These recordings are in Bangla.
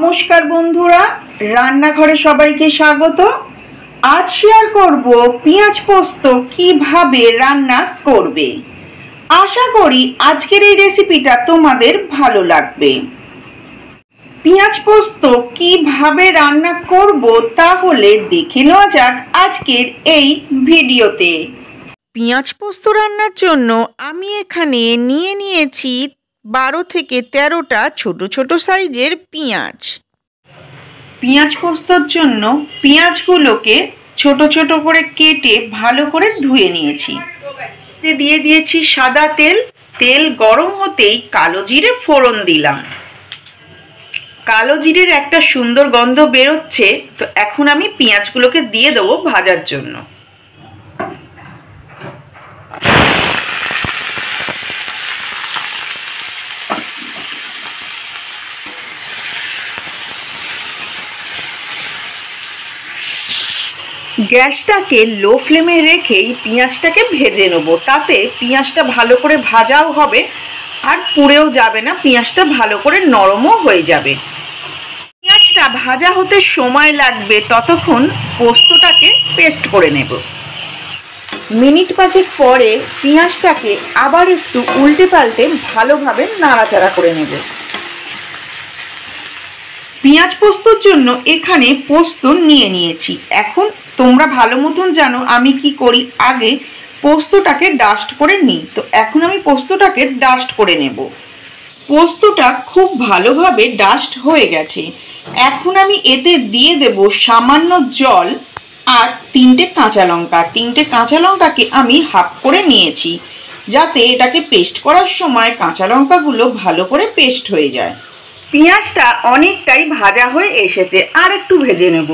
নমস্কার বন্ধুরা, রান্নাঘরে সবাইকে স্বাগত। আজ শেয়ার করব পেঁয়াজ পোস্ত কিভাবে রান্না করবে। আশা করি আজকের এই রেসিপিটা তোমাদের ভালো লাগবে। পেঁয়াজ পোস্ত কিভাবে রান্না করব তাহলে দেখে নেওয়া যাক আজকের এই ভিডিওতে। পেঁয়াজ পোস্ত রান্নার জন্য আমি এখানে নিয়ে নিয়েছি 12 থেকে 13টা ছোট ছোট সাইজের পেঁয়াজ। পেঁয়াজ পোস্তর জন্য পেঁয়াজগুলোকে ছোট ছোট করে কেটে ভালো করে ধুয়ে নিয়েছি। দিয়ে দিয়েছি সাদা তেল। তেল গরম হতেই কালো জিরে ফোড়ন দিলাম। কালো জিরের একটা সুন্দর গন্ধ বেরোচ্ছে, তো এখন আমি পেঁয়াজগুলোকে দিয়ে দেবো ভাজার জন্য। গ্যাসটাকে লো ফ্লেমে রেখেই পেঁয়াজটাকে ভেজে নেব, তাতে পেঁয়াজটা ভালো করে ভাজাও হবে আর পুড়েও যাবে না, পেঁয়াজটা ভালো করে নরমও হয়ে যাবে। পেঁয়াজটা ভাজা হতে সময় লাগবে, ততক্ষণ পোস্তটাকে পেস্ট করে নেব। মিনিট 5 পরে পেঁয়াজটাকে আবার একটু উল্টে পাল্টে ভালোভাবে নাড়াচাড়া করে নেব। পেঁয়াজ পোস্তর জন্য এখানে পোস্ত নিয়ে নিয়েছি। এখন তোমরা ভালো মতন জানো আমি কি করি, আগে পোস্তটাকে ডাস্ট করে নিই। তো এখন আমি পোস্তটাকে ডাস্ট করে নেব। পোস্তটা খুব ভালোভাবে ডাস্ট হয়ে গেছে। এখন আমি এতে দিয়ে দেব সামান্য জল আর 3টে কাঁচা লঙ্কা। 3টে কাঁচা লঙ্কাকে আমি হাফ করে নিয়েছি, যাতে এটাকে পেস্ট করার সময় কাঁচা লঙ্কাগুলো ভালো করে পেস্ট হয়ে যায়। পেঁয়াজটা অনেকটাই ভাজা হয়ে এসেছে, আর একটু ভেজে নেব।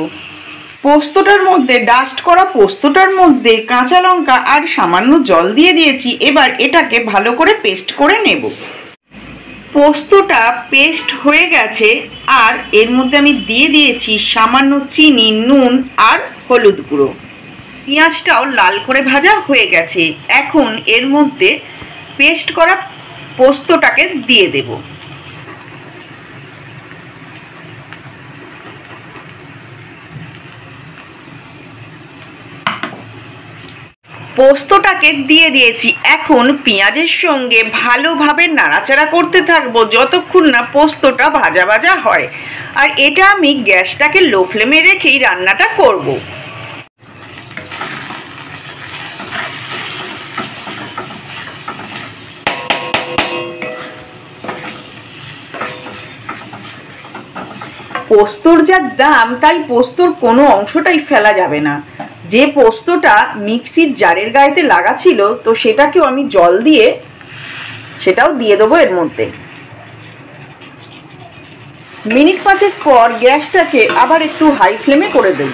পোস্তটার মধ্যে ডাস্ট করা পোস্তটার মধ্যে কাঁচা লঙ্কা আর সামান্য জল দিয়ে দিয়েছি। এবার এটাকে ভালো করে পেস্ট করে নেব। পোস্তটা পেস্ট হয়ে গেছে, আর এর মধ্যে আমি দিয়ে দিয়েছি সামান্য চিনি, নুন আর হলুদ গুঁড়ো। পেঁয়াজটাও লাল করে ভাজা হয়ে গেছে। এখন এর মধ্যে পেস্ট করা পোস্তটাকে দিয়ে দেব। পোস্তটাকে দিয়ে দিয়েছি। এখন পেঁয়াজের সঙ্গে ভালোভাবে নাড়াচাড়া করতে থাকবো যতক্ষণ না পোস্তটা ভাজা ভাজা হয়। আর এটা আমি গ্যাসটাকে লো ফ্লেমে রেখেই রান্নাটা করব। পোস্তর যা দাম, তাই পোস্তর কোনো অংশটাই ফেলা যাবে না। যে পোস্তটা মিক্সির জারের গায়েতে লাগা ছিল, তো সেটাকেও আমি জল দিয়ে সেটাও দিয়ে দেবো এর মধ্যে। মিনিট 5 পর গ্যাসটাকে আবার একটু হাই ফ্লেমে করে দেব।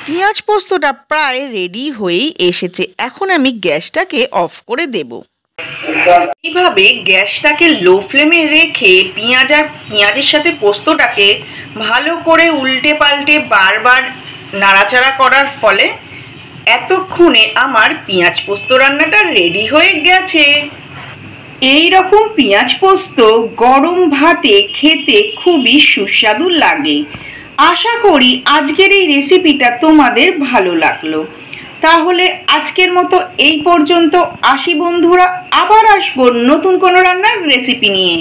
পেঁয়াজ পোস্তটা প্রায় রেডি হয়েই এসেছে। এখন আমি গ্যাসটাকে অফ করে দেব। এইভাবে গ্যাসটাকে লো ফ্লেমে রেখে পেঁয়াজের সাথে পোস্তটাকে ভালো করে উল্টে পাল্টে বারবার নাড়াচাড়া করার ফলে এতক্ষণে আমার পেঁয়াজ পোস্ত রান্নাটা রেডি হয়ে গেছে। এই রকম পেঁয়াজ পোস্ত গরম ভাতে খেতে খুবই সুস্বাদু লাগে। আশা করি আজকের এই রেসিপিটা তোমাদের ভালো লাগলো। তাহলে আজকের মতো এই পর্যন্ত। আসি বন্ধুরা, আবার আসবো নতুন কোনো রান্নার রেসিপি নিয়ে।